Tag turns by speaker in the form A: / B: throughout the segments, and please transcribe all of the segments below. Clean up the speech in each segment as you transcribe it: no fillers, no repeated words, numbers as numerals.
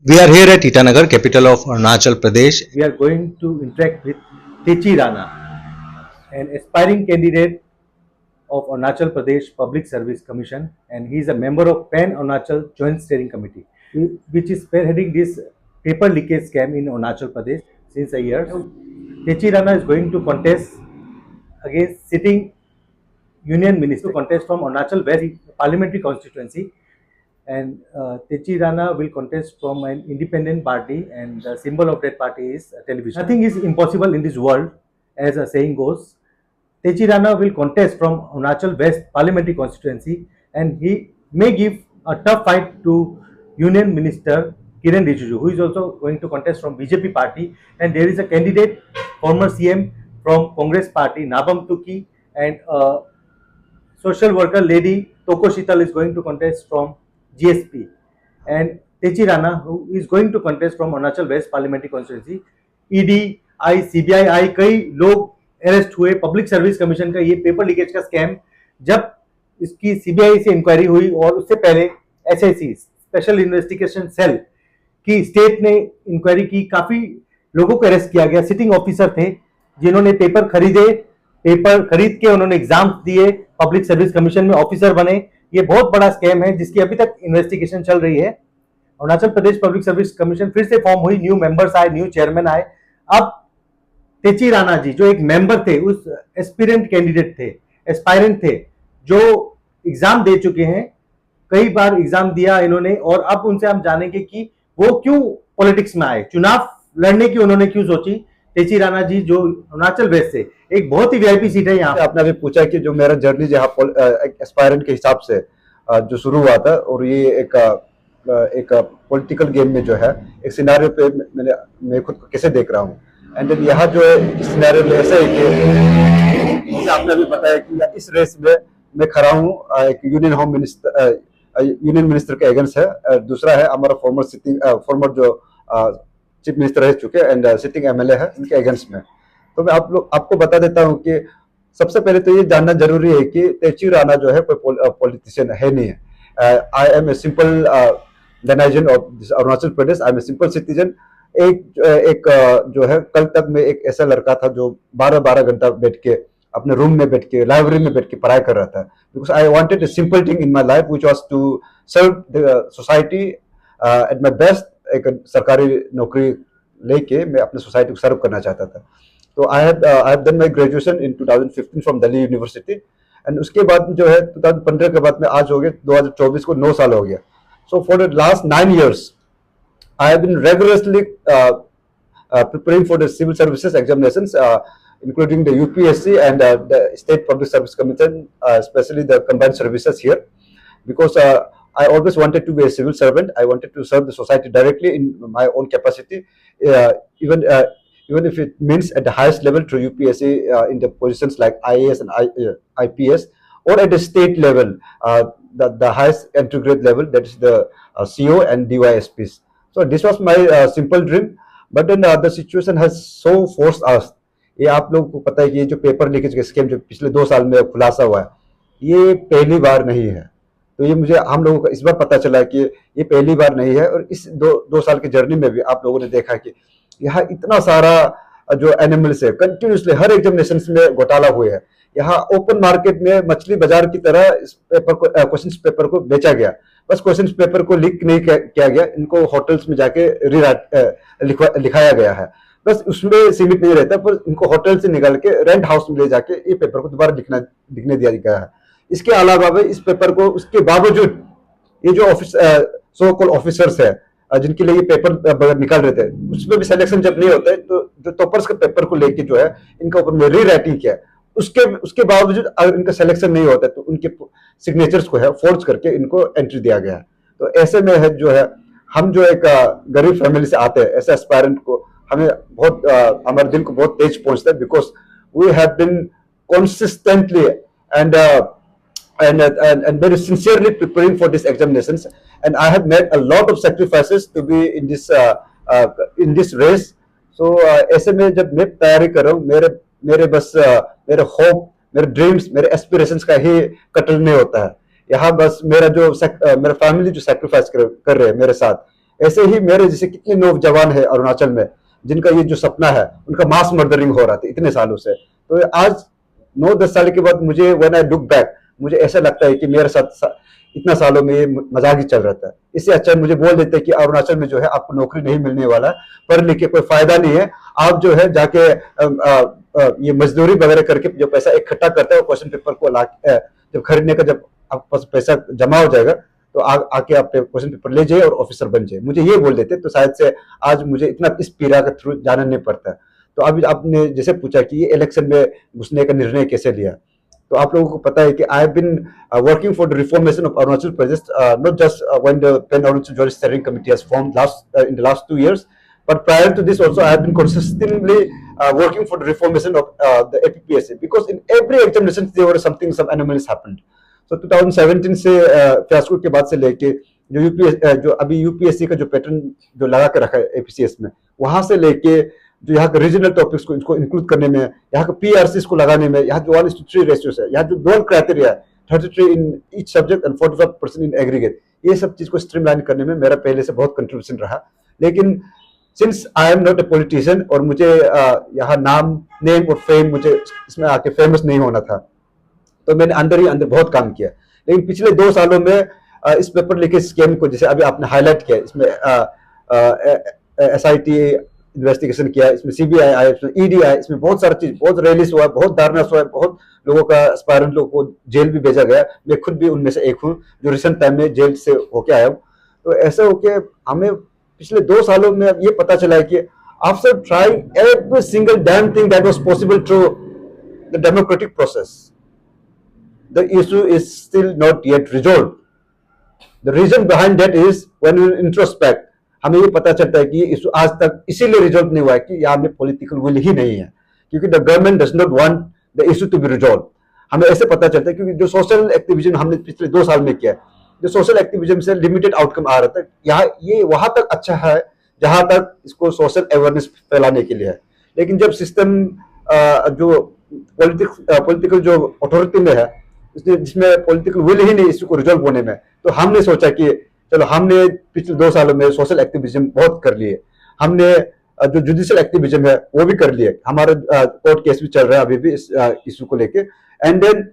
A: We are here at Itanagar, capital of Arunachal Pradesh.
B: We are going to interact with Techi Rana, an aspiring candidate of Arunachal Pradesh Public Service Commission, and he is a member of Pan Arunachal Joint Steering Committee, which is spearheading this paper leakage scam in Arunachal Pradesh since a year. Techi Rana is going to contest against sitting Union Minister, contest from Arunachal West Parliamentary Constituency, and Techi Rana will contest from an independent party, and the symbol of that party is television. Nothing is impossible in this world, as a saying goes. Techi Rana will contest from Arunachal West Parliamentary Constituency, and he may give a tough fight to Union Minister Kiren Rijiju, who is also going to contest from BJP party, and there is a candidate, former CM from Congress party, Nabam Tuki, and social worker lady Toko Shital is going to contest from GSP, and Techi Rana, who is going to contest from Arunachal West Parliamentary Constituency. ED, CBI, कई लोग arrest हुए. Public service commission का ये paper leakage का scam, जब इसकी CBI से inquiry हुई और उससे पहले एसआईसी स्पेशल इन्वेस्टिगेशन सेल की स्टेट ने इंक्वायरी की, काफी लोगों को अरेस्ट किया गया. सिटिंग ऑफिसर थे जिन्होंने पेपर खरीदे, पेपर खरीद के उन्होंने एग्जाम दिए, पब्लिक सर्विस कमीशन में ऑफिसर बने. ये बहुत बड़ा स्कैम है जिसकी अभी तक इन्वेस्टिगेशन चल रही है. Arunachal Pradesh public service commission फिर से फॉर्म हुई, न्यू मेंबर्स आए, न्यू चेयरमैन आए. अब तेची राणा जी जो एक मेंबर थे, उस एस्पिरेंट कैंडिडेट थे, एस्पायरेंट थे, जो एग्जाम दे चुके हैं, कई बार एग्जाम दिया इन्होंने, और अब उनसे हम जानेंगे कि वो क्यों पॉलिटिक्स में आए, चुनाव लड़ने की उन्होंने क्यों सोची. तेची राणा जी जो अरुणाचल वेस्ट से, एक बहुत ही वीआईपी सीट है यहाँ.
C: आपने अभी पूछा कि जो मेरा जर्नी जहाँ एस्पायरेंट के हिसाब से जो शुरू हुआ था, और ये एक पॉलिटिकल गेम में जो है एक सिनेरियो पे मैं खुद को कैसे देख रहा हूँ. एंड देन यहाँ जो है इस सिनेरियो में ऐसा है कि जैसे आपने अभी बताया कि इस रेस में मैं खड़ा हूँ, एक यूनियन मिनिस्टर के अगेंस्ट है, दूसरा है हमारा फॉर्मर जो चीफ मिनिस्टर रह चुके एंड सिटिंग एमएलए है, इनके अगेंस्ट में. तो मैं आपको बता देता हूँ कि सबसे पहले तो ये जानना जरूरी है कि तेची राणा जो है कोई पॉलिटिशियन है नहीं है. I am a simple denizen of Arunachal Pradesh. I am a simple citizen. एक जो है, कल तक मैं एक ऐसा लड़का था जो 12-12 घंटा बैठ के अपने रूम में बैठ के, लाइब्रेरी में बैठ के पढ़ाई कर रहा था. Because I wanted a simple thing in my life which was to serve the society at my best. एक सरकारी नौकरी लेके मैं अपने सोसाइटी को सर्व करना चाहता था. तो I have done my graduation in 2015 from Delhi university. And उसके बाद जो है 2015 के बाद में आज हो गए 2024 को 9 साल हो गया. So for the last 9 years I have been rigorously preparing for the civil services examinations, including the UPSC and the State Public Service Commission, especially the combined services here, because I always wanted to be a civil servant. I wanted to serve the society directly in my own capacity, even if it means at the highest level through UPSC in the positions like IAS and IPS, or at the state level, the highest entry grade level, that is the CO and DYSPs. So this was my simple dream, but then the situation has so forced us. ये आप लोगों को पता है कि ये जो paper leakage का स्कीम जो पिछले 2 साल में खुलासा हुआ है, ये पहली बार नहीं है. तो ये मुझे हम लोगों को इस बार पता चला कि ये पहली बार नहीं है. और इस दो साल की जर्नी में भी आप लोगों ने देखा कि यहाँ इतना सारा जो एनिमल्स है, कंटिन्यूसली हर एग्जामिनेशन में घोटाला हुए हैं. यहाँ ओपन मार्केट में मछली बाजार की तरह इस पेपर को, क्वेश्चन पेपर को बेचा गया. बस क्वेश्चन पेपर को लीक नहीं किया गया, इनको होटल्स में जाके लिखाया गया है. बस उसमें सीमित नहीं रहता, पर इनको होटल से निकाल के रेंट हाउस में ले जाके ये पेपर को दोबारा लिखने दिया गया है. इसके अलावा भी इस पेपर को, उसके बावजूद ये जो सो कॉल्ड ऑफिसर्स है जिनके लिए ये पेपर निकाल रहे थे, उसमें भी सिलेक्शन जब नहीं होता है, तो जो टॉपर्स के पेपर को लेके जो है इनका ऊपर में री राइटिंग किया. उसके बावजूद अगर इनका सिलेक्शन नहीं होता है तो उनके सिग्नेचर्स को है फोर्ज करके इनको एंट्री दिया गया है. तो ऐसे में है जो है, हम जो एक गरीब फैमिली से आते हैं, ऐसे एस्पायरेंट को हमें बहुत हमारे दिल को बहुत तेज पहुंचता है. Because we have been consistently and very sincerely preparing for these examinations, and I have made a lot of sacrifices to be in this race. So ऐसे में जब मैं तैयारी कर रहा हूँ, मेरे बस मेरे होप, मेरे ड्रीम्स, मेरे एस्पिरेशंस का ही कत्ल नहीं होता है. यहाँ बस मेरा फैमिली जो सैक्रिफाइस कर रहे हैं मेरे साथ, ऐसे ही मेरे जैसे कितने नौजवान है अरुणाचल में जिनका ये जो सपना है, उनका मास मर्डरिंग हो रहा था इतने सालों से। तो आज 9-10 साल के बाद मुझे व्हेन आई लुक बैक, मुझे ऐसा लगता है कि मेरे साथ इतना सालों में ये मजाक ही चल रहा था। इससे अच्छा मुझे बोल देते कि अरुणाचल में जो है आपको नौकरी नहीं मिलने वाला है, पढ़ लिख के कोई फायदा नहीं है, आप जो है जाके ये मजदूरी वगैरह करके जो पैसा इकट्ठा करता है वो क्वेश्चन पेपर को जब खरीदने का जब आपके पास पैसा जमा हो जाएगा तो आके आप क्वेश्चन पेपर ले जाइए और ऑफिसर बन जाइए, मुझे ये बोल देते। तो शायद से आज मुझे इतना इस पीड़ा के थ्रू जाना नहीं पड़ता। तो अभी आपने जैसे पूछा कि ये इलेक्शन में घुसने का निर्णय कैसे लिया, तो आप लोगों को पता है कि I have been working for the reformation of Arunachal Pradesh, not just when the pan Arunachal joint steering committee has formed in the last 2 years, but prior to this also I have been consistently working for the reformation of the APPSA, because in every examination there were some anomalies happened. So 2017 से fiasco के बाद से लेके जो अभी UPSC का जो pattern जो लगा के रखा है एपीसीएस में, वहां से लेके जो यहाँ के रीजनल टॉपिक्स को इनको इंक्लूड करने में, यहाँ के पीआरसीज को लगाने में, यहाँ जो 1:3 रेशियोस है, यहाँ जो 2 क्राइटेरिया है 33 in each subject and 45% in aggregate, ये सब चीज को स्ट्रीमलाइन करने में मेरा पहले से बहुत कंट्रीब्यूशन रहा। लेकिन since I am not a politician और मुझे यहाँ नेम और फेम, मुझे इसमें आके फेमस नहीं होना था, तो मैंने अंदर ही अंदर बहुत काम किया। लेकिन पिछले 2 सालों में इस पेपर लीकेज स्कैम को जैसे अभी आपने हाईलाइट किया, इसमें एसआईटी इन्वेस्टिगेशन किया, इसमें सीबीआई आया, इसमें ईडी आया, इसमें बहुत सारी चीज, बहुत रैलीज हुआ, बहुत धरना हुआ, बहुत लोगों का एस्पायरेंट लोगों को जेल भी भेजा गया। मैं खुद भी उनमें से एक हूँ जो रिसेंट टाइम में जेल से होके आया हूँ। तो ऐसा होके हमें पिछले 2 सालों में ये पता चला है कि after trying every single damn thing that was possible through the democratic process, the issue is still not yet resolved. The reason behind that is when we introspect, हमें ये पता चलता है कि ये इशू आज तक इसीलिए रिजॉल्व नहीं हुआ है कि यहाँ में पॉलिटिकल विल ही नहीं है, क्योंकि the government does not want the issue to be resolve. हमें ऐसे पता चलता है क्योंकि जो सोशल एक्टिविज्म हमने पिछले 2 साल में किया है, जो सोशल एक्टिविज्म से लिमिटेड आउटकम आ रहा था, यहाँ ये वहां तक अच्छा है जहां तक इसको सोशल अवेयरनेस फैलाने के लिए है। लेकिन जब सिस्टम जो पॉलिटिकल जो अथॉरिटी में है, जिसमें पॉलिटिकल विल ही नहीं इशू को रिजॉल्व होने में, तो हमने सोचा कि चलो हमने पिछले 2 सालों में सोशल एक्टिविज्म बहुत कर लिए, हमने जो जुडिशियल एक्टिविज्म है वो भी कर लिए, हमारा कोर्ट केस भी चल रहा है अभी भी इस इशू को लेके। एंड देन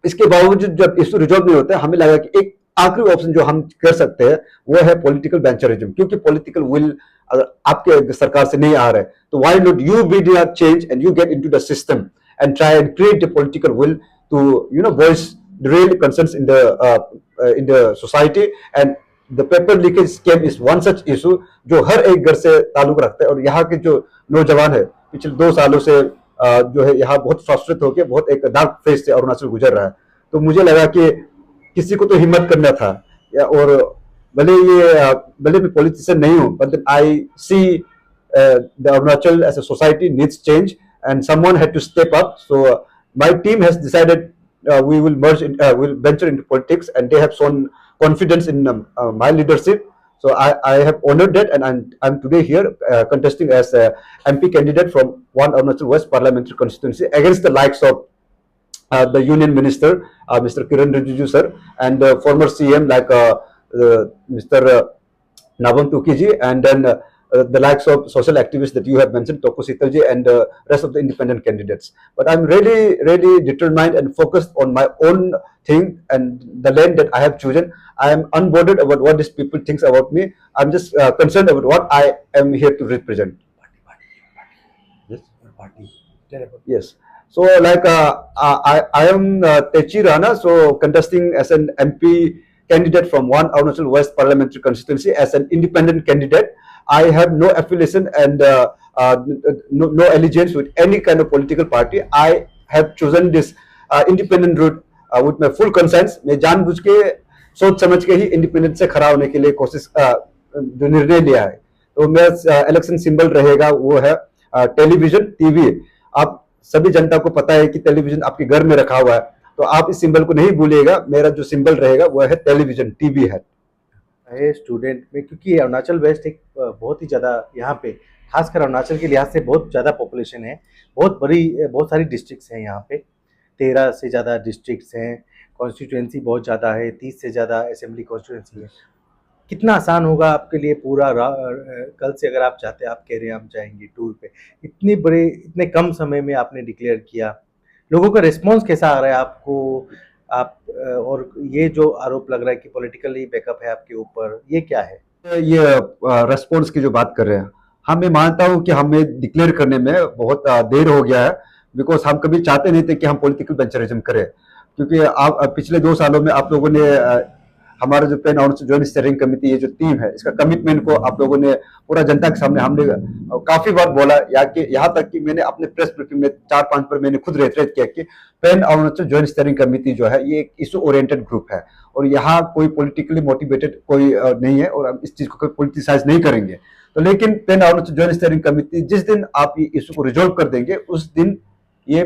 C: इसके बावजूद जब इशू रिजॉल्व नहीं होता है, हमें लगा कि एक आखिरी ऑप्शन जो हम कर सकते हैं वो है पॉलिटिकल वेंचरिज्म, क्योंकि पॉलिटिकल विल अगर आपके सरकार से नहीं आ रहा है तो why not you be the change and you get into the system and try and create the political will to voice the real concerns in the society, and the paper leakage scam is one such issue जो हर एक घर से ताल्लुक रखता है। और यहाँ के जो नौजवान है पिछले 2 सालों से जो है यहाँ बहुत फ्रस्ट्रेट होकर बहुत एक डार्क फेज से अरुणाचल गुजर रहा है। तो मुझे लगा कि किसी को तो हिम्मत करना था, और भले मैं पॉलिटिशियन नहीं हूँ, but I see the Arunachal as a society needs change and someone had to step up. So my team has decided we will will venture into politics, and they have shown confidence in my leadership. So I have honored that, and I'm today here contesting as a MP candidate from 1 Arunachal West parliamentary constituency against the likes of the Union Minister, Mr. Kiran Rijiju sir, and former CM like Mr. Nabam Tukiji, and then the likes of social activists that you have mentioned, Toko Sitalji, and rest of the independent candidates. But I'm really determined and focused on my own thing and the lane that I have chosen. I am unbothered about what these people thinks about me. I'm just concerned about what I am here to represent. Yes. Yes. So like I am Techi Rana, so contesting as an MP candidate from 1 Arunachal West parliamentary constituency as an independent candidate. I have no affiliation and no allegiance with any kind of political party. I have chosen this independent route with my full conscience. मैं जानबूझ के सोच समझ के ही independent से खड़ा होने के लिए कोशिश जो निर्णय लिया है। तो मेरा इलेक्शन सिंबल रहेगा वो है टेलीविजन, टीवी। आप सभी जनता को पता है कि टेलीविजन आपके घर में रखा हुआ है, तो आप इस सिंबल को नहीं भूलिएगा। मेरा जो सिंबल रहेगा वो है टेलीविजन, टीवी है
B: स्टूडेंट में, क्योंकि अरुणाचल वेस्ट एक बहुत ही ज़्यादा यहाँ पे खासकर अरुणाचल के लिहाज से बहुत ज़्यादा पॉपुलेशन है, बहुत सारी डिस्ट्रिक्ट्स हैं यहाँ पे, 13 से ज़्यादा डिस्ट्रिक्ट्स हैं, कॉन्स्टिट्यूएंसी बहुत ज़्यादा है, 30 से ज़्यादा असेंबली कॉन्स्टिट्यूएंसी है। कितना आसान होगा आपके लिए पूरा कल से अगर आप चाहते हैं, आप कह रहे हैं हम जाएंगे टूर पे, इतने कम समय में आपने डिक्लेयर किया, लोगों का रिस्पॉन्स कैसा आ रहा है आपको? और ये जो आरोप लग रहा है कि पॉलिटिकली बैकअप है आपके ऊपर, ये क्या है?
C: ये रेस्पॉन्स की जो बात कर रहे हैं, हाँ मैं मानता हूँ कि हमें डिक्लेयर करने में बहुत देर हो गया है, बिकॉज हम कभी चाहते नहीं थे कि हम पॉलिटिकल वेंचरिज्म करें, क्योंकि आप पिछले 2 सालों में आप लोगों ने हमारा जो पेन ऑनर्स ज्वाइंट स्टीयरिंग कमेटी, ये जो टीम है, इसका कमिटमेंट को आप लोगों ने पूरा जनता के सामने हमने काफी बार बोला, यहाँ तक कि मैंने अपने प्रेस ब्रीफिंग में 4-5 पर मैंने खुद रेटरेट किया कि पेन ऑनर्स ज्वाइंट स्टीयरिंग कमेटी जो है ये एक इशू ओरिएंटेड ग्रुप है और यहाँ कोई पॉलिटिकली मोटिवेटेड कोई नहीं है और हम इस चीज को कोई पॉलिटिसाइज नहीं करेंगे। तो लेकिन पेन ऑनर्स ज्वाइंट स्टीयरिंग कमेटी जिस दिन आप ये इशू को रिजोल्व कर देंगे उस दिन ये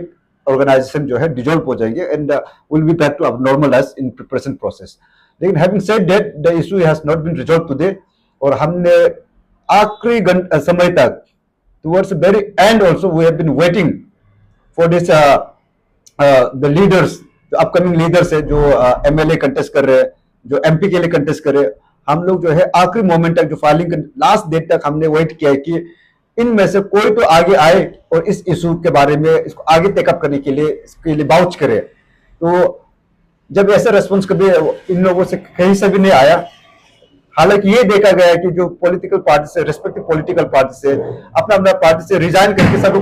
C: ऑर्गेनाइजेशन जो है डिजोल्व हो जाएंगे and will be back to अब normal as in preparation process. लेकिन having said that the issue has not been resolve today और हमने आखिरी समय तक towards very end also we have been waiting for this the leaders, जो upcoming leaders है, जो एमएलए कंटेस्ट कर रहे हैं, जो एमपी के लिए कंटेस्ट कर रहे हैं, हम लोग जो है आखिरी मोमेंट तक, जो फाइलिंग लास्ट डेट तक हमने वेट किया है कि इनमें से कोई तो आगे आए और इस इशू के बारे में इसको आगे टेकअप करने के लिए, इसके लिए बाउच करे। तो जब ऐसा रेस्पॉन्स कभी इन लोगों से कहीं से भी नहीं आया, हालांकि ये देखा गया है कि जो पॉलिटिकल पार्टी से, रिस्पेक्टिव पॉलिटिकल पार्टी से अपना अपना पार्टी से रिजाइन करके सब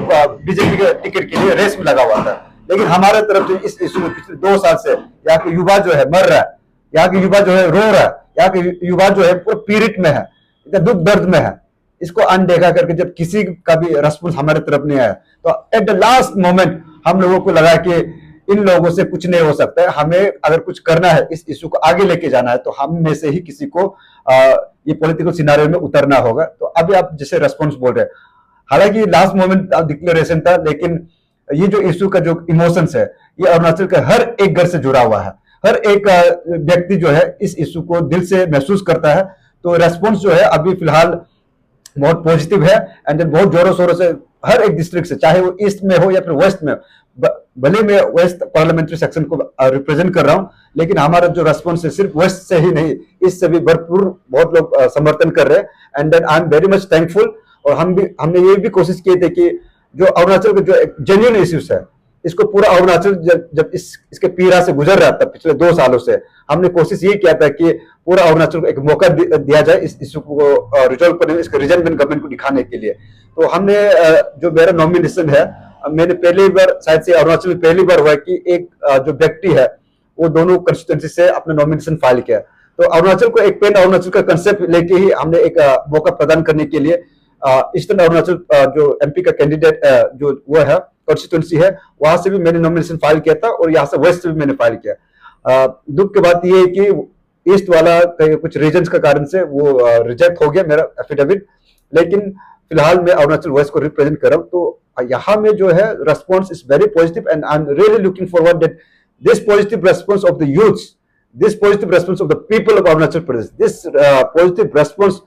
C: बीजेपी के टिकट के लिए रेस में लगा हुआ था, लेकिन हमारे तरफ से इस इशू में पिछले 2 साल से यहाँ के युवा जो है मर रहा है, यहाँ के युवा जो है रो रहा है, यहाँ के युवा जो है पूरा पीड़ित में है, इतना दुख दर्द में है। इसको अनदेखा करके जब किसी का भी रेस्पॉन्स हमारे तरफ नहीं आया तो एट द लास्ट मोमेंट हम लोगों को लगा कि इन लोगों से कुछ नहीं हो सकता है, हमें अगर कुछ करना है, इस इशू को आगे लेके जाना है, तो हम में से ही किसी को ये पॉलिटिकल सिनेरियो में उतरना होगा। तो अभी आप जैसे रेस्पॉन्स बोल रहे हैं, हालांकि लास्ट मोमेंट डिक्लेरेशन था, लेकिन ये जो इशू का जो इमोशंस है, ये अरुणाचल के हर एक घर से जुड़ा हुआ है, हर एक व्यक्ति जो है इस इशू को दिल से महसूस करता है। तो रेस्पॉन्स जो है अभी फिलहाल बहुत पॉजिटिव है एंड देन बहुत जोरों शोरों से हर एक डिस्ट्रिक्ट से, चाहे वो ईस्ट में हो या फिर वेस्ट में, भले मैं वेस्ट पार्लियामेंट्री सेक्शन को रिप्रेजेंट कर रहा हूं, लेकिन हमारा जो रेस्पॉन्स है सिर्फ वेस्ट से ही नहीं, इससे भी भरपूर बहुत लोग समर्थन कर रहे हैं and then I am very much thankful. और हमने ये भी कोशिश की थी कि जो अरुणाचल के जो जेन्युइन इश्यूज है, इसको पूरा अरुणाचल जब इसके पीड़ा से गुजर रहा था पिछले 2 सालों से, हमने कोशिश ये किया था कि पूरा अरुणाचल को एक मौका दिया जाए इस इशू को रिजॉल्व करने में, इसके रीजनल गवर्नमेंट को दिखाने के लिए। तो हमने जो मेरा नॉमिनेशन है, मैंने पहली बार, शायद से अरुणाचल में पहली बार हुआ कि एक जो व्यक्ति है वो दोनों कंस्टिट्यूएंसी से अपना नॉमिनेशन फाइल किया। तो अरुणाचल को एक पेन अरुणाचल का कंसेप्ट लेके ही हमने एक मौका प्रदान करने के लिए ईस्टर्न अरुणाचल जो एमपी का कैंडिडेट जो वो है कॉन्स्टिट्यूएंसी है, वहां से भी मैंने नॉमिनेशन फाइल किया था और यहाँ से वेस्ट से भी मैंने फाइल किया। दुख की बात यह है कि ईस्ट वाला कुछ रीजन का कारण से वो रिजेक्ट हो गया मेरा एफिडेविट, लेकिन फिलहाल मैं अरुणाचल वेस्ट को रिप्रेजेंट कर रहा हूँ। तो यहाँ में जो है response is very positive and I am really looking forward that this positive response of the youths, this positive response of the people of Arunachal Pradesh, this positive response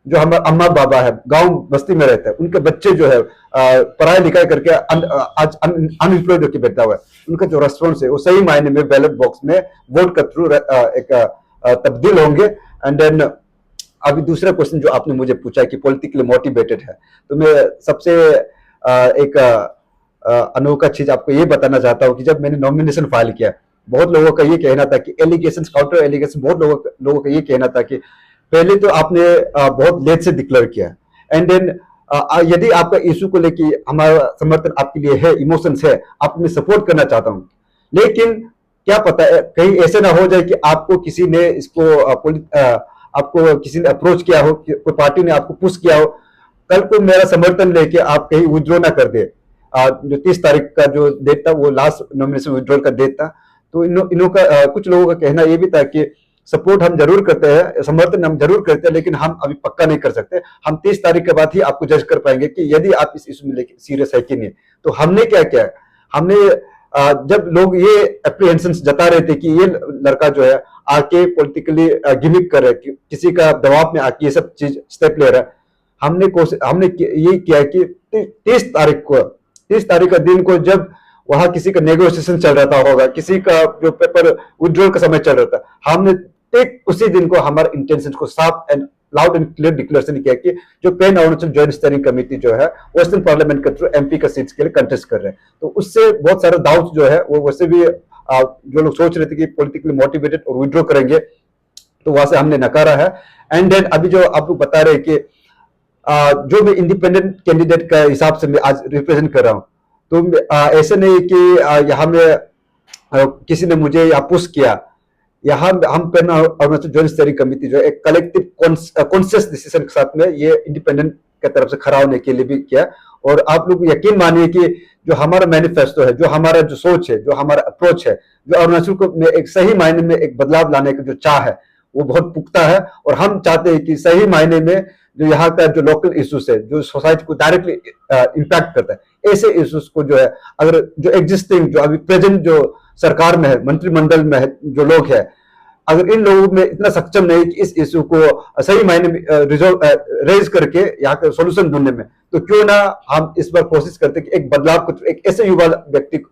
C: जो हमारा अम्मा बाबा है, गांव बस्ती में रहता है, उनके बच्चे जो है पढ़ाई लिखाई करके आज अनएम्प्लॉयड होकर बैठा हुआ है, उनका जो रेस्पॉन्स है वो सही मायने में बैलेट बॉक्स में वोट का थ्रू एक तब्दील होंगे। एंड देन अभी दूसरा क्वेश्चन जो आपने मुझे पूछा है कि पॉलिटिकली मोटिवेटेड है, तो मैं सबसे एक अनोखा चीज आपको ये बताना चाहता हूँ कि जब मैंने नॉमिनेशन फाइल किया, बहुत लोगों का ये कहना था कि एलिगेशन, काउंटर एलिगेशन, बहुत लोगों का ये कहना था कि पहले तो आपने बहुत लेट से डिक्लेयर किया एंड देन यदि आपका इशू को लेके हमारा समर्थन आपके लिए है, इमोशंस है, आप मैं सपोर्ट करना चाहता हूँ, लेकिन क्या पता है कहीं ऐसे ना हो जाए कि आपको किसी ने इसको आपको किसी ने अप्रोच किया हो, कोई पार्टी ने आपको पुश किया हो, कल को मेरा समर्थन लेके आप कहीं विड्रॉ ना कर दे। जो 30 तारीख का जो डेट था वो लास्ट नॉमिनेशन विड्रॉल का डेट था। तो इनों का कुछ लोगों का कहना ये भी था कि सपोर्ट हम जरूर करते हैं, समर्थन हम जरूर करते हैं, लेकिन हम अभी पक्का नहीं कर सकते, हम 30 तारीख के बाद ही आपको जज कर पाएंगे कि यदि आप इस इशू में लेके सीरियस है कि नहीं। तो हमने क्या किया, हमने जब लोग ये एप्रीहेंशन जता रहे थे कि ये लड़का जो है आके पॉलिटिकली गिमिक कर रहा है, किसी का दबाव में आके ये सब चीज स्टेप ले रहा है, हमने ये किया कि 30 तारीख का दिन को जब वहां किसी का नेगोशिएशन चल रहा था होगा, किसी का जो पेपर विड्रॉल का समय चल रहा था, हमने ठीक उसी दिन को हमारे इंटेंशन को साफ and loud and clear declaration किया कि जो pan Arunachal joint steering committee जो है वेस्टर्न पार्लियामेंट के थ्रू एमपी का सीट्स के लिए कंटेस्ट कर रहे हैं। तो उससे बहुत सारे डाउट जो है वो वैसे भी जो लोग सोच रहे थे कि पॉलिटिकली मोटिवेटेड और विड्रॉ करेंगे, तो वहां से हमने नकारा है। एंड देन अभी जो आप लोग बता रहे हैं कि जो मैं इंडिपेंडेंट कैंडिडेट का हिसाब से मैं आज रिप्रेजेंट कर रहा हूं, तो ऐसे नहीं कि यहाँ में किसी ने मुझे यहाँ पुश किया। यहाँ हम pan Arunachal joint steering committee जो है एक कलेक्टिव कॉन्शियस डिसीजन के साथ में ये इंडिपेंडेंट की तरफ से खड़ा होने के लिए भी किया। और आप लोग यकीन मानिए कि जो हमारा मैनिफेस्टो है, जो हमारा जो सोच है, जो हमारा अप्रोच है, जो अरुणाचल को में एक सही मायने में एक बदलाव लाने का जो चाह है वो बहुत पुख्ता है। और हम चाहते हैं कि सही मायने में जो यहाँ का जो लोकल इश्यूज है, जो सोसाइटी को डायरेक्टली इम्पैक्ट करता है, ऐसे इश्यूज को जो है अगर जो एग्जिस्टिंग जो अभी प्रेजेंट जो सरकार में है, मंत्रिमंडल में है जो लोग है, अगर इन लोगों में इतना सक्षम नहीं कि इस इशू को सही मायने में रेज करके यहाँ का सोल्यूशन ढूंढने में, तो क्यों ना हम इस बार कोशिश करते कि एक बदलाव को एक ऐसे युवा व्यक्ति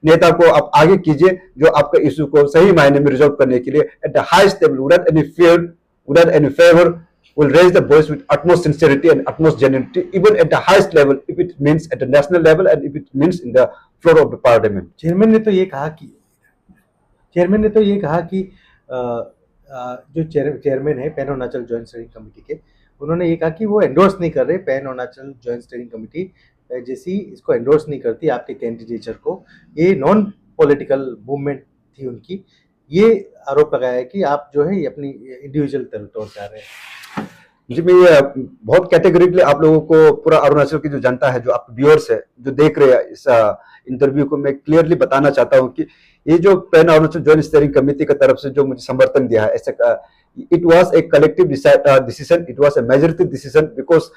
C: नेता को आप आगे कीजिए जो आपका इशू को सही मायने में रिजॉल्व करने के लिए at the highest level without any fear, without any favour will raise the voice with utmost sincerity and utmost genuinity, even at the highest level, if it means at the national level and if it means in the floor of the parliament.
B: Chairman ने तो ये कहा कि जो chairman है pan Arunachal joint steering committee के, उन्होंने ये कहा कि वो एंडोर्स नहीं कर रहे, pan Arunachal joint steering committee जैसी इसको एंडोर्स नहीं करती आपके कैंडिडेचर को, ये नॉन पॉलिटिकल मूवमेंट थी उनकी। ये आरोप लगाया है कि आप जो है ये अपनी इंडिविजुअल तौर से आ रहे हैं।
C: जी, मैं ये बहुत कैटेगरिकली आप लोगों को, पूरा अरुणाचल की जो जनता है, जो आप व्यूअर्स है, जो देख रहे हैं इस इंटरव्यू को, मैं क्लियरली बताना चाहता हूं कि ये जो pan Arunachal joint steering committee की तरफ से जो मुझे समर्थन दिया है, ऐसे it was a collective decision, it was a majority decision, because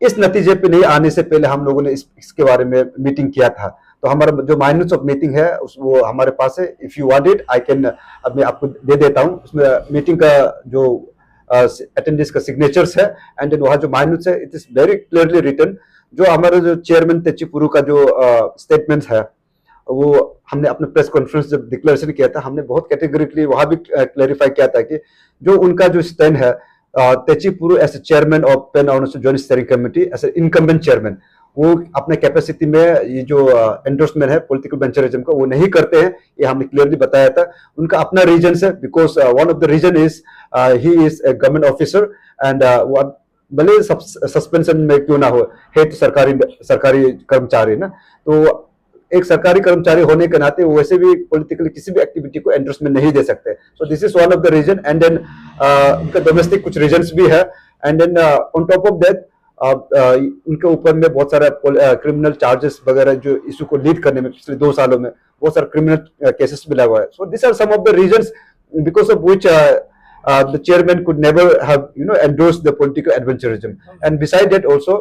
C: इस नतीजे पे नहीं आने से पहले हम लोगों ने इसके बारे में मीटिंग किया था। तो हमारा जो माइनस ऑफ मीटिंग है वो हमारे पास है। If you want it I can, अब मैं आपको दे देता हूँ। उसमें मीटिंग का जो अटेंडेंस का सिग्नेचर्स है एंड देन वहाँ जो माइनस है, it is very clearly written. जो हमारा जो चेयरमैन तेची पुरु का जो स्टेटमेंट है, वो हमने अपने प्रेस कॉन्फ्रेंस जब डिक्लेरेशन किया था, हमने बहुत कैटेगरिकली वहां भी क्लैरिफाई किया था कि जो उनका जो स्टैंड है, Techi Puru as a chairman of pan Arunachal joint steering committee, as a incumbent chairman, वो अपने कैपेसिटी में ये जो एंडोर्समेंट है पॉलिटिकल वेंचरिज्म का, वो नहीं करते हैं। ये हमने क्लियरली बताया था। उनका अपना रीजन है, because one of the reason is he is a government officer and भले सस्पेंशन में क्यों ना हो, है तो सरकारी कर्मचारी ना, तो एक सरकारी कर्मचारी होने के नाते वो वैसे भी पॉलिटिकली किसी भी एक्टिविटी को एंडोर्समेंट नहीं दे सकते। So this is one of the reason. And then उनका डोमेस्टिक कुछ रीजन्स भी है। And then on top of that उनके ऊपर में बहुत सारा क्रिमिनल चार्जेस वगैरह जो इशू को लीड करने में पिछले 2 सालों में बहुत सारे क्रिमिनल केसेस भी लगा हुआ है। So this are some of the reasons because of which the chairman could never have endorsed the political adventurism. And beside that also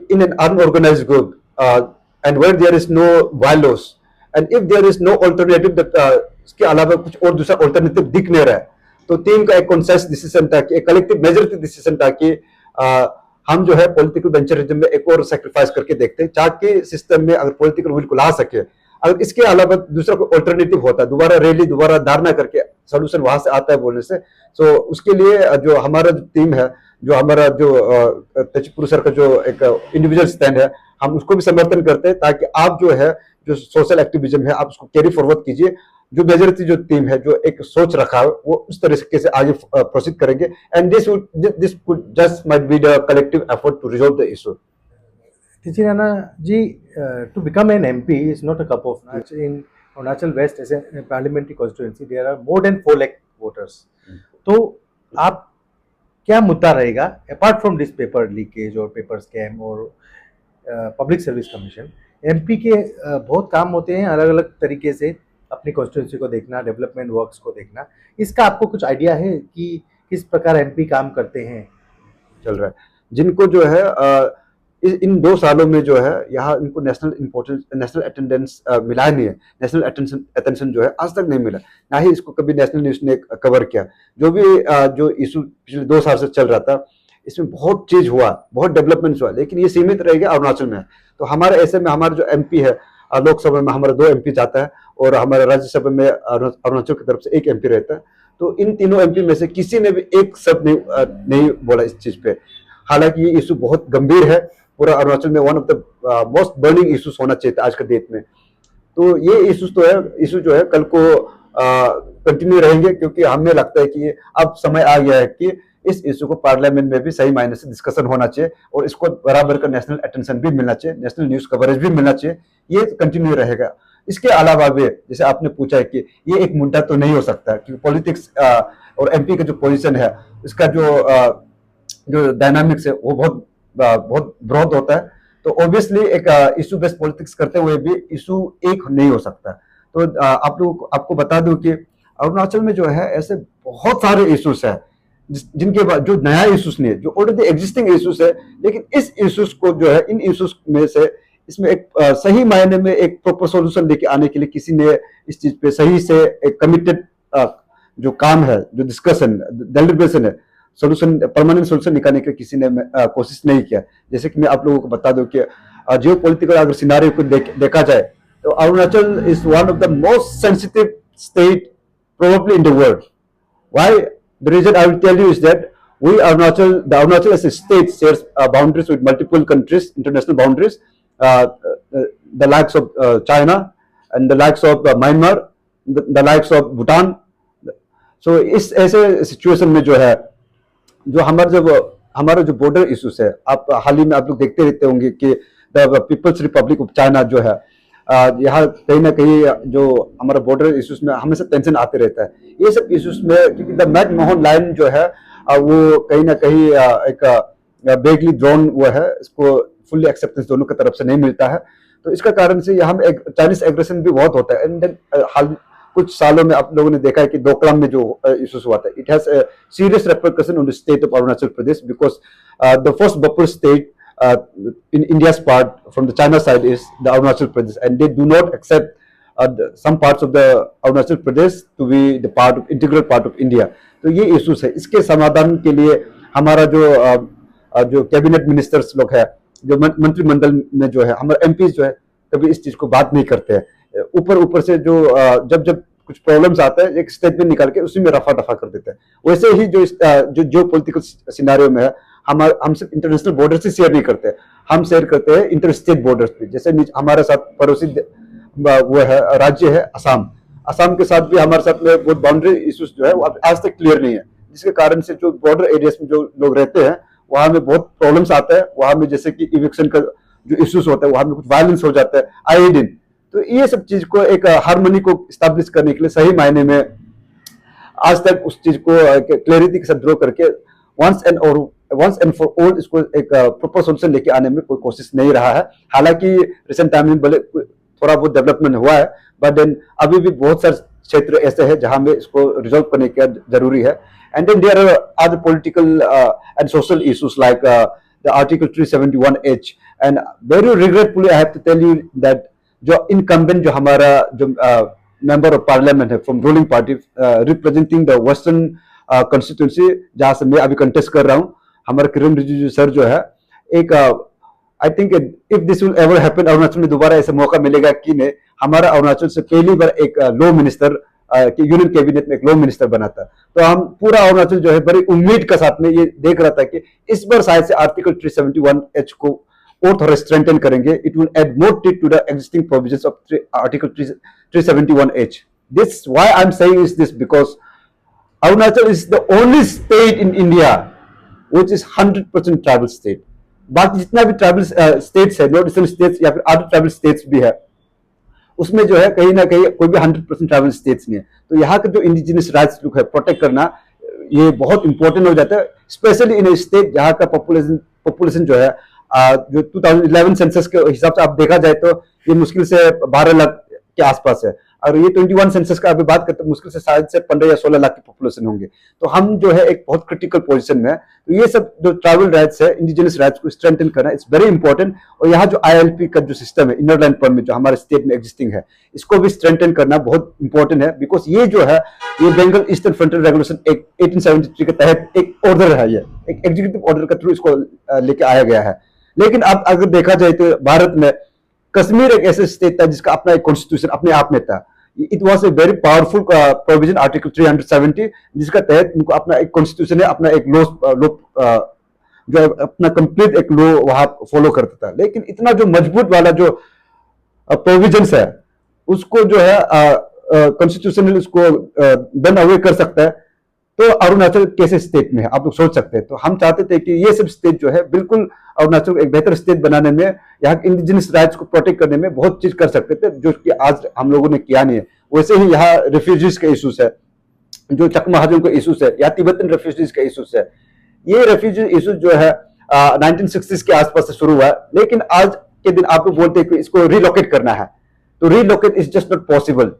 C: in an unorganized group and where there is no bylaws and if there is no alternative that इसके अलावा कुछ और दूसरा alternative दिख नहीं रहा है, तो टीम का एक कॉन्सेंसस डिसीजन था कि एक कलेक्टिव मेजॉरिटी डिसीजन था कि हम जो है पॉलिटिकल वेंचरिज्म में एक और सैक्रिफाइस करके देखते हैं ताकि सिस्टम में अगर पॉलिटिकल विल को ला सके। अगर इसके अलावा दूसरा कोई ऑल्टरनेटिव होता है, दोबारा रैली दोबारा धारणा करके सोल्यूशन वहां से आता है बोलने से, तो उसके लिए जो हमारा जो टीम है, जो हमारा जो तेजपुर सर का जो एक इंडिविजुअल स्टैंड है, हम उसको भी समर्थन करते हैं ताकि आप जो है जो सोशल एक्टिविज्म है आप उसको कैरी फॉरवर्ड कीजिए। जो मेजॉरिटी जो टीम है जो एक सोच रखा है वो उस तरीके से आगे प्रोसीड करेंगे and this could just might be the collective effort to resolve the issue.
B: Techi Rana ji, to become an MP is not a cup of tea. In Arunachal West as a parliamentary constituency, there are more than 4 lakh voters. तो आप क्या मुद्दा रहेगा apart from this paper leakage और paper scam और public service commission? MP के बहुत काम होते हैं अलग अलग तरीके से, अपनी कॉन्स्टिट्यूंसी को देखना, डेवलपमेंट वर्क्स को देखना। इसका आपको कुछ आइडिया है कि किस प्रकार MP काम करते हैं?
C: चल रहा है जिनको जो है इन 2 सालों में जो है यहाँ इनको नेशनल इंपॉर्टेंस, नेशनल अटेंडेंस मिला नहीं है। नेशनल अटेंशन जो है आज तक नहीं मिला, ना ही इसको कभी नेशनल न्यूज ने कवर किया। जो भी जो इशू पिछले 2 साल से चल रहा था, इसमें बहुत चीज हुआ, बहुत डेवलपमेंट हुआ, लेकिन ये सीमित रह गया अरुणाचल में। तो हमारे ऐसे में हमारा जो MP है लोकसभा में हमारा 2 एमपी जाता है और हमारे राज्यसभा में अरुणाचल की तरफ से 1 एमपी रहता है। तो इन तीनों एमपी में से किसी ने भी एक शब्द नहीं बोला इस चीज पे। हालांकि ये इशू बहुत गंभीर है, पूरा अरुणाचल में one of the most burning issues होना चाहिए आज के डेट में। तो ये इशू जो है कल को कंटिन्यू रहेंगे, क्योंकि हमें लगता है कि अब समय आ गया है कि इस इशू को पार्लियामेंट में भी सही मायने से डिस्कशन होना चाहिए और इसको बराबर का नेशनल अटेंशन भी मिलना चाहिए, नेशनल न्यूज कवरेज भी मिलना चाहिए। ये कंटिन्यू रहेगा। इसके अलावा भी जैसे आपने पूछा है कि ये एक मुद्दा तो नहीं हो सकता, क्योंकि पॉलिटिक्स और एमपी का जो पोजीशन है, इसका जो डायनामिक्स है वो बहुत ब्रॉड होता है। तो ऑब्वियसली एक इशू बेस्ड पॉलिटिक्स करते हुए भी इशू एक नहीं हो सकता। तो आपको बता दूं कि अरुणाचल में जो है ऐसे बहुत सारे इश्यूज है जिनके बाद जो नया इश्यूज नहीं है, जो ऑलरेडी एग्जिस्टिंग इश्यूज है, लेकिन इस इश्यूज को जो है इन इश्यूज में से इसमें एक सही मायने में एक प्रॉपर सॉल्यूशन लेके आने के लिए किसी ने इस चीज पे सही से एक कमिटेड जो काम है, जो डिस्कशन डेलिब्रेशन है, सोल्यूशन परमानेंट सोल्यूशन निकालने के किसी ने कोशिश नहीं किया। जैसे कि मैं आप लोगों को बता दूं कि जियो पॉलिटिकल अगर सिनारियो को देखा जाए तो Arunachal is one of the most sensitive state probably in the world. Why? The reason I will tell you is that the Arunachal as a state shares boundaries with multiple countries, international boundaries, the likes of China and the likes of Myanmar, the likes of Bhutan. So इस ऐसे situation में जो है, जो हमारा जो border issues है, आप हाल ही में आप लोग देखते रहते होंगे कि the People's Republic of China जो है, यहाँ कहीं ना कहीं जो हमारा बॉर्डर इश्यूज में हमेशा टेंशन आते रहता है। ये सब इश्यूज में क्योंकि द मैकमोहन लाइन जो है वो कहीं ना कहीं एक बेगली ड्रॉन हुआ है, इसको फुल्ली एक्सेप्टेंस दोनों की तरफ से नहीं मिलता है। तो इसका कारण से यहाँ में चाइनीज एग्रेशन भी बहुत होता है। एंड देन हाल कुछ सालों में आप लोगों ने देखा है कि डोकलाम में जो इश्यूज हुआ था, it has serious repercussion on the state of Arunachal Pradesh, because the first buffer state in India's part from the China side is the Arunachal Pradesh, and they do not accept some parts of the Arunachal Pradesh to be the integral part of India. तो ये issues है। इसके समाधान के लिए हमारा जो cabinet ministers लोग है, जो मंत्रिमंडल में जो है, हमारे एमपीज जो है, कभी इस चीज को बात नहीं करते हैं। ऊपर से जो जब कुछ प्रॉब्लम्स आते हैं एक स्टेटमेंट निकाल के उसी में रफा दफा कर देते हैं। वैसे ही जो पॉलिटिकल सिनारियो में है, हम सिर्फ इंटरनेशनल बॉर्डर से शेयर नहीं करते, हम शेयर करते हैं इंटर स्टेट बॉर्डर्स पे। जैसे हमारे साथ पड़ोसी वो है राज्य है असम के साथ भी हमारे साथ में बहुत बाउंड्री इश्यूज जो है वो आज तक क्लियर नहीं है, जिसके कारण से जो बॉर्डर एरियाज में जो लोग रहते हैं वहां में बहुत प्रॉब्लम्स आता है। वहां में जैसे कि इविक्शन का जो इश्यूज होता है, वहां में कुछ वायलेंस हो जाता है आए दिन। तो ये सब चीज को एक हार्मनी को स्टैब्लिश करने के लिए सही मायने में आज तक उस चीज को क्लैरिटी के साथ ड्रॉ करके वंस एंड फॉर ऑल इसको एक प्रॉपर सोल्यूशन लेके आने में कोई कोशिश नहीं रहा है। हालांकि रिसेंट टाइम में भले थोड़ा बहुत डेवलपमेंट हुआ है, बट देन अभी भी बहुत सारे क्षेत्र ऐसे हैं जहां में इसको रिजॉल्व करने की जरूरी है। And then there are other political and social issues like the article 371H, and very regretfully I have to tell you that जो इनकम्बेंट जो हमारा जो मेंबर ऑफ पार्लियामेंट है from ruling party representing the western constituency, जहां से मैं अभी contest कर रहा हूं, हमारे किरण रिजिजू सर जो है, एक I think if this will ever happen, Arunachal में दोबारा ऐसा मौका मिलेगा कि नहीं, हमारा अरुणाचल से पहली बार एक लॉ मिनिस्टर यूनियन कैबिनेट में एक लॉ मिनिस्टर बना था। तो हम पूरा अरुणाचल जो है बड़ी उम्मीद के साथ में ये देख रहा था कि इस बार शायद से आर्टिकल 371H को और थोड़ा स्ट्रेंथन करेंगे। It will add more teeth to the existing provisions of article 371H. This why I'm saying is this because Arunachal is the only state in India which is 100% tribal state. बाकी जितना भी tribal states है, north eastern states या फिर other tribal states भी है, उसमें जो है कहीं ना कहीं कोई भी 100% ट्राइबल स्टेट्स नहीं है। तो यहाँ के जो इंडिजिनस राइट्स लोग है प्रोटेक्ट करना ये बहुत इंपॉर्टेंट हो जाता है, स्पेशली इन ए स्टेट जहाँ का पॉपुलेशन जो है जो 2011 सेंसस के हिसाब से आप देखा जाए तो ये मुश्किल से 12 लाख के आसपास है, और ये 21 सेंसस का अभी बात करते हैं मुश्किल से शायद से 15 या 16 लाख की पॉपुलेशन होंगे। तो हम जो है एक बहुत क्रिटिकल पोजीशन में है। तो ये सब जो ट्राइबल राइट्स है, इंडिजिनस राइट्स को स्ट्रेंथन करना इट्स वेरी इंपॉर्टेंट। और यहाँ जो ILP का जो सिस्टम है, इनर लाइन परमिट जो हमारे स्टेट में एग्जिस्टिंग है, इसको भी स्ट्रेंथन करना बहुत इंपॉर्टेंट है, बिकॉज ये जो है ये बंगाल ईस्टर्न फ्रंटियर रेगुलेशन 1873 के तहत एक ऑर्डर है, ये एक एग्जीक्यूटिव ऑर्डर के थ्रू इसको लेके आया गया है। लेकिन अब अगर देखा जाए तो भारत में कश्मीर एक ऐसा स्टेट था जिसका अपना एक कॉन्स्टिट्यूशन अपने आप में था। It was a very powerful provision article 370, जिसका तहत उनको अपना एक कॉन्स्टिट्यूशन है, अपना एक लॉ जो अपना कंप्लीट एक लॉ वहां फॉलो करता था। लेकिन इतना जो मजबूत वाला जो प्रोविजंस है उसको जो है कॉन्स्टिट्यूशनल उसको डन अवे कर सकता है, तो अरुणाचल कैसे स्टेट में है आप लोग सोच सकते हैं। तो हम चाहते थे कि ये सब स्टेट जो है बिल्कुल अरुणाचल को एक बेहतर स्टेट बनाने में, यहाँ के इंडिजिनस राइट्स को प्रोटेक्ट करने में बहुत चीज कर सकते थे, जो कि आज हम लोगों ने किया नहीं है। वैसे ही यहाँ रिफ्यूजीज के इशूज है, जो चकमा हाजों के इशूज है, या तिब्बतन रेफ्यूजीज के इशूज है। ये रेफ्यूजी इशूज जो है 1960s के आसपास से शुरू हुआ, लेकिन आज के दिन आप लोग बोलते हैं कि इसको रिलोकेट करना है, तो relocate is just not possible.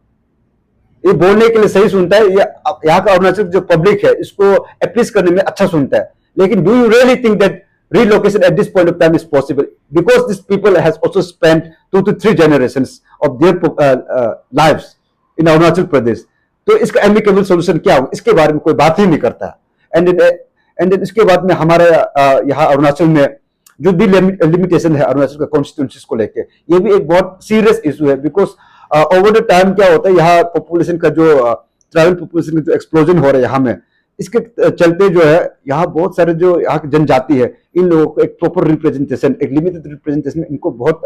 C: ये बोलने के लिए सही सुनता है, यहाँ का अरुणाचल जो पब्लिक है इसको एप्लीज करने में अच्छा सुनता है, लेकिन do you really think that relocation at this point of time is possible? Because these people has also spent 2 to 3 generations of their lives in Arunachal Pradesh. तो इसका एमिकेबल सोल्यूशन क्या होगा, इसके बारे में कोई बात ही नहीं करता। एंड इसके बाद में हमारे यहाँ अरुणाचल में जो डिलिमिटेशन है अरुणाचल का कॉन्स्टिट्यूंसीज को लेके, ये भी एक बहुत सीरियस इशू है। बिकॉज ओवर द टाइम क्या होता है, यहाँ पॉपुलेशन का जो ट्राइबल पॉपुलेशन का जो एक्सप्लोजन हो रहा है यहाँ में, इसके चलते जो है यहाँ बहुत सारे जो यहाँ की जनजाति है, इन लोगों को एक प्रॉपर रिप्रेजेंटेशन, एक लिमिटेड रिप्रेजेंटेशन, इनको बहुत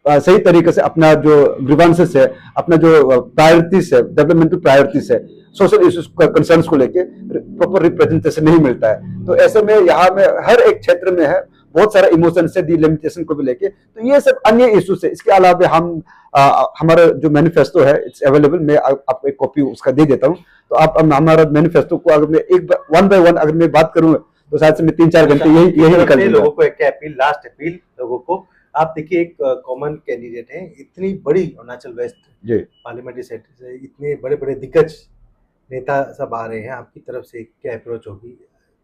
C: सही तरीके से अपना जो ग्रीवांसेस है, अपना जो प्रायोरिटीज है, डेवलपमेंटल प्रायोरिटीज है, सोशल इश्यूज कंसर्न्स को लेके प्रॉपर रिप्रेजेंटेशन नहीं मिलता है। तो ऐसे में यहाँ में हर एक क्षेत्र में है बहुत सारा इमोशन से डिलिमिटेशन को भी लेके, तो ये सब अन्य इश्यूज है। इसके अलावा हम हमारा जो मैनिफेस्टो है इट्स अवेलेबल, मैं आपको एक कॉपी उसका दे देता हूँ। तो आप हमारा मैनिफेस्टो को अगर मैं एक वन बाय वन अगर मैं बात करूँ तो शायद से मैं 3-4 घंटे यही निकल जाएगा।
B: लोगों को एक अपील, लास्ट अपील लोगों को, आप देखिए एक कॉमन कैंडिडेट है, इतनी बड़ी अरुणाचल वेस्ट
C: जी
B: पार्लियामेंट्री सेट से इतने बड़े बड़े दिग्गज नेता सब आ रहे हैं, आपकी तरफ से क्या अप्रोच होगी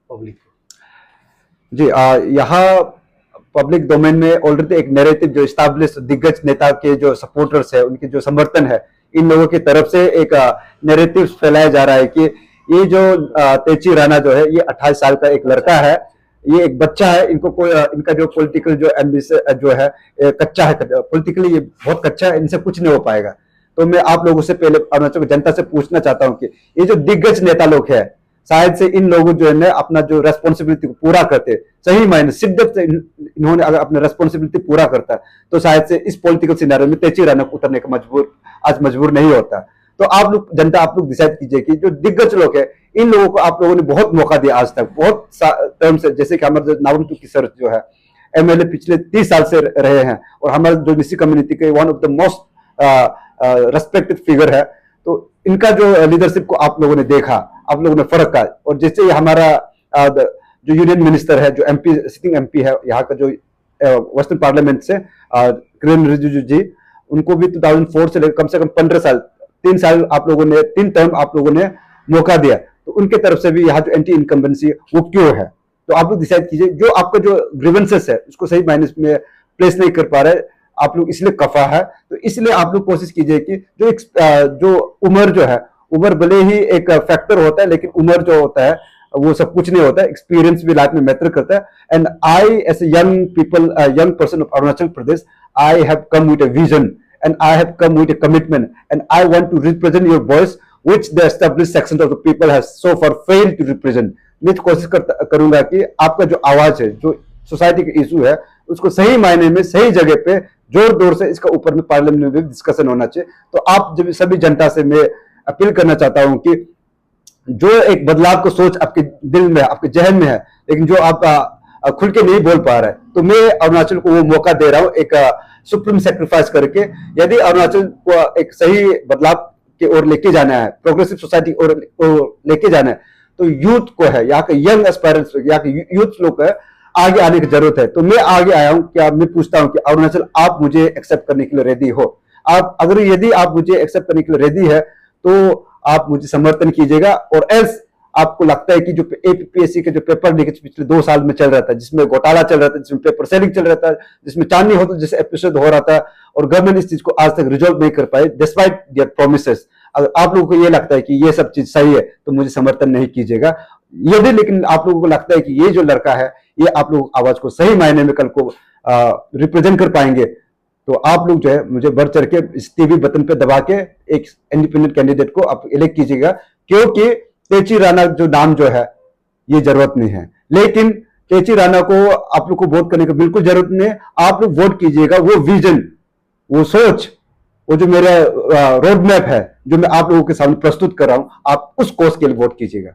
B: पब्लिक को?
C: जी यहाँ पब्लिक डोमेन में ऑलरेडी एक नैरेटिव जो एस्टैब्लिश दिग्गज नेता के जो सपोर्टर्स है, उनके जो समर्थन है, इन लोगों की तरफ से एक नैरेटिव फैलाया जा रहा है कि ये जो तेची राणा जो है ये 28 साल का एक लड़का है, ये एक बच्चा है, इनको कोई इनका जो पॉलिटिकल जो एम्बिशन जो है कच्चा है, पॉलिटिकली ये बहुत कच्चा है, इनसे कुछ नहीं हो पाएगा। तो मैं आप लोगों से पहले अरुणाचल जनता से पूछना चाहता हूँ कि ये जो दिग्गज नेता लोग हैं, शायद से इन लोगों जो है ना अपना जो रेस्पॉन्सिबिलिटी को पूरा करते, सही मायने शिद्दत से इन्होंने अगर अपना रेस्पॉन्सिबिलिटी पूरा करता तो शायद से इस पॉलिटिकल सिनेरियो में तेची राणा को उतरने का मजबूर नहीं होता। तो आप लोग जनता, आप लोग डिसाइड कीजिए कि जो दिग्गज लोग है, इन लोगों को आप लोगों ने बहुत मौका दिया आज तक, बहुत टर्म से, जैसे कि हमारे नावम तुकी सर जो है एमएलए पिछले 30 साल से रहे हैं, और हमारे जो निसी कम्युनिटी के one of the most respected figure है। तो इनका जो लीडरशिप को आप लोगों ने देखा, आप लोगों ने फर्क का, और जैसे हमारा जो यूनियन मिनिस्टर है, जो एमपी सिटिंग एमपी है यहाँ का जो वेस्टर्न पार्लियामेंट से किरेन रिजिजू जी, उनको भी 2004 से लेकर कम से कम 15 साल 3 साल आप लोगों ने 3 टर्म आप लोगों ने मौका दिया, तो उनके तरफ से भी यहाँ जो एंटी इनकम्बेंसी वो क्यों है। तो आप लोग डिसाइड कीजिए, जो आपका जो ग्रीवेंसेस है उसको सही मायने में प्लेस नहीं कर पा रहे आप लोग, इसलिए कफा है। तो इसलिए आप लोग कोशिश कीजिए कि जो उम्र जो है, उम्र भले ही एक फैक्टर होता है, लेकिन उम्र जो होता है वो सब कुछ नहीं होता है, एक्सपीरियंस भी लाइफ में मैटर करता है। And I as a young person of Arunachal Pradesh, I have come with a vision and I have come with a commitment, and I want to represent your voice which the established section of the people has so far failed to represent. मैं कोशिश करूंगा कि आपका जो आवाज है, जो society का इशू है, उसको सही मायने में सही जगह पे जोर से इसका ऊपर में पार्लियामेंट में भी डिस्कशन होना चाहिए। तो आप जब सभी जनता से मैं अपील करना चाहता हूं कि जो एक बदलाव को सोच आपके दिल में, आपके जहन में है, लेकिन जो आप खुल के नहीं बोल पा रहे, तो मैं अरुणाचल को वो मौका दे रहा हूं एक सुप्रीम सेक्रीफाइस करके। यदि अरुणाचल को एक सही बदलाव की ओर लेके जाना है, प्रोग्रेसिव सोसाइटी और लेके जाना है, तो यूथ को है, यहाँ के यंग एस्पायरेंट्स, यहाँ के यूथ लोग है, आगे आने की जरूरत है। तो मैं आगे आया हूं, क्या मैं पूछता हूं कि अरुणाचल आप मुझे एक्सेप्ट करने के लिए रेडी हो? आप अगर यदि आप मुझे एक्सेप्ट करने के लिए रेडी है तो आप मुझे समर्थन कीजिएगा, और एल्स आपको लगता है कि जो एपीएससी के जो पेपर लीकेज पिछले 2 साल में चल रहा था, जिसमें घोटाला चल रहा था, जिसमें पेपर सेलिंग चल रहा था, जिसमें चांदनी होटल जैसे एपिसोड हो रहा था, और गवर्नमेंट इस चीज को आज तक रिजॉल्व नहीं कर पाए डिस्पाइट देयर प्रोमिसेस, अगर आप लोगों को ये लगता है कि ये सब चीज सही है तो मुझे समर्थन नहीं कीजिएगा। यदि लेकिन आप लोगों को लगता है कि ये जो लड़का है ये आप लोग आवाज को सही मायने में कल को रिप्रेजेंट कर पाएंगे, तो आप लोग जो है मुझे बढ़ चढ़ के इस टीवी बटन पे दबा के एक इंडिपेंडेंट कैंडिडेट को आप इलेक्ट कीजिएगा, क्योंकि तेची राणा जो नाम जो है ये जरूरत नहीं है। लेकिन तेची राणा को आप लोग को वोट करने की बिल्कुल जरूरत नहीं है। आप लोग वोट कीजिएगा वो विजन, वो सोच, वो जो मेरा रोड मैप है जो मैं आप लोगों के सामने प्रस्तुत कर रहा हूं, आप उस कोर्स के लिए वोट कीजिएगा।